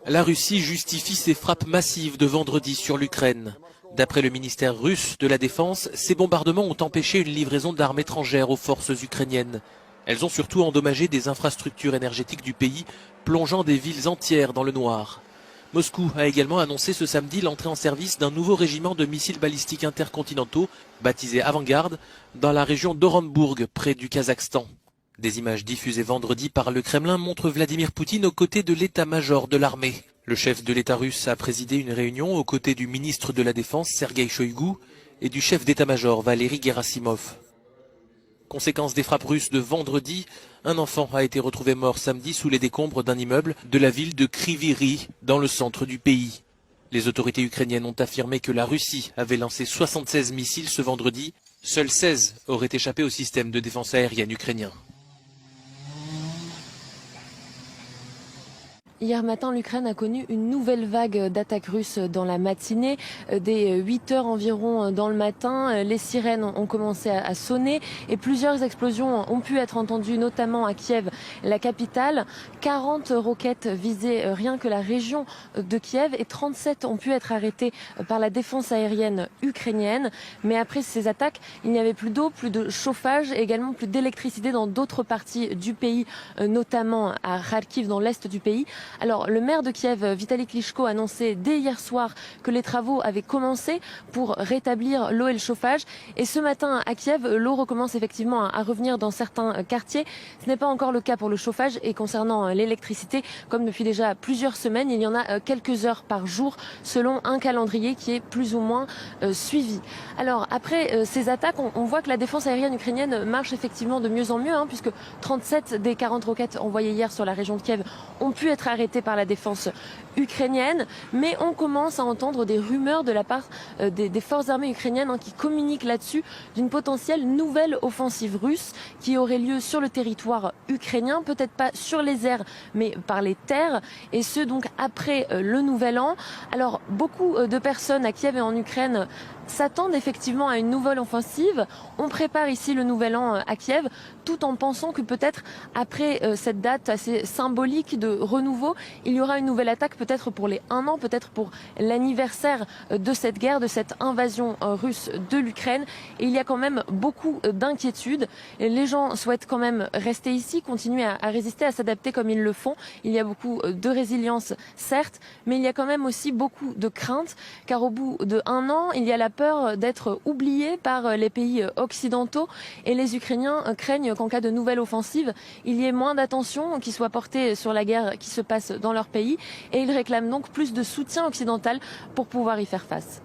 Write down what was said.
La Russie justifie ses frappes massives de vendredi sur l'Ukraine. D'après le ministère russe de la Défense, ces bombardements ont empêché une livraison d'armes étrangères aux forces ukrainiennes. Elles ont surtout endommagé des infrastructures énergétiques du pays, plongeant des villes entières dans le noir. Moscou a également annoncé ce samedi l'entrée en service d'un nouveau régiment de missiles balistiques intercontinentaux, baptisé Avangard, dans la région d'Orenbourg, près du Kazakhstan. Des images diffusées vendredi par le Kremlin montrent Vladimir Poutine aux côtés de l'état-major de l'armée. Le chef de l'État russe a présidé une réunion aux côtés du ministre de la Défense Sergueï Shoïgu et du chef d'état-major Valéry Gerasimov. Conséquence des frappes russes de vendredi, un enfant a été retrouvé mort samedi sous les décombres d'un immeuble de la ville de Kryvyi Rih, dans le centre du pays. Les autorités ukrainiennes ont affirmé que la Russie avait lancé 76 missiles ce vendredi. Seuls 16 auraient échappé au système de défense aérienne ukrainien. Hier matin, l'Ukraine a connu une nouvelle vague d'attaques russes dans la matinée. Dès 8 heures environ dans le matin, les sirènes ont commencé à sonner et plusieurs explosions ont pu être entendues, notamment à Kiev, la capitale. 40 roquettes visaient rien que la région de Kiev et 37 ont pu être arrêtées par la défense aérienne ukrainienne. Mais après ces attaques, il n'y avait plus d'eau, plus de chauffage et également plus d'électricité dans d'autres parties du pays, notamment à Kharkiv, dans l'est du pays. Alors, le maire de Kiev, Vitaly Klitschko, a annoncé dès hier soir que les travaux avaient commencé pour rétablir l'eau et le chauffage. Et ce matin, à Kiev, l'eau recommence effectivement à revenir dans certains quartiers. Ce n'est pas encore le cas pour le chauffage et concernant l'électricité, comme depuis déjà plusieurs semaines, il y en a quelques heures par jour selon un calendrier qui est plus ou moins suivi. Alors, après ces attaques, on voit que la défense aérienne ukrainienne marche effectivement de mieux en mieux, puisque 37 des 40 roquettes envoyées hier sur la région de Kiev ont pu être arrêtées par la défense ukrainienne, mais on commence à entendre des rumeurs de la part des forces armées ukrainiennes qui communiquent là-dessus d'une potentielle nouvelle offensive russe qui aurait lieu sur le territoire ukrainien, peut-être pas sur les airs, mais par les terres, et ce donc après le Nouvel An. Alors beaucoup de personnes à Kiev et en Ukraine s'attendent effectivement à une nouvelle offensive. On prépare ici le Nouvel An à Kiev, tout en pensant que peut-être après cette date assez symbolique de renouveau, il y aura une nouvelle attaque, peut-être pour les 1 an, peut-être pour l'anniversaire de cette guerre, de cette invasion russe de l'Ukraine. Et il y a quand même beaucoup d'inquiétudes. Les gens souhaitent quand même rester ici, continuer à résister, à s'adapter comme ils le font. Il y a beaucoup de résilience, certes, mais il y a quand même aussi beaucoup de crainte, car au bout de 1 an, il y a la peur d'être oubliés par les pays occidentaux et les Ukrainiens craignent qu'en cas de nouvelle offensive, il y ait moins d'attention qui soit portée sur la guerre qui se passe dans leur pays et ils réclament donc plus de soutien occidental pour pouvoir y faire face.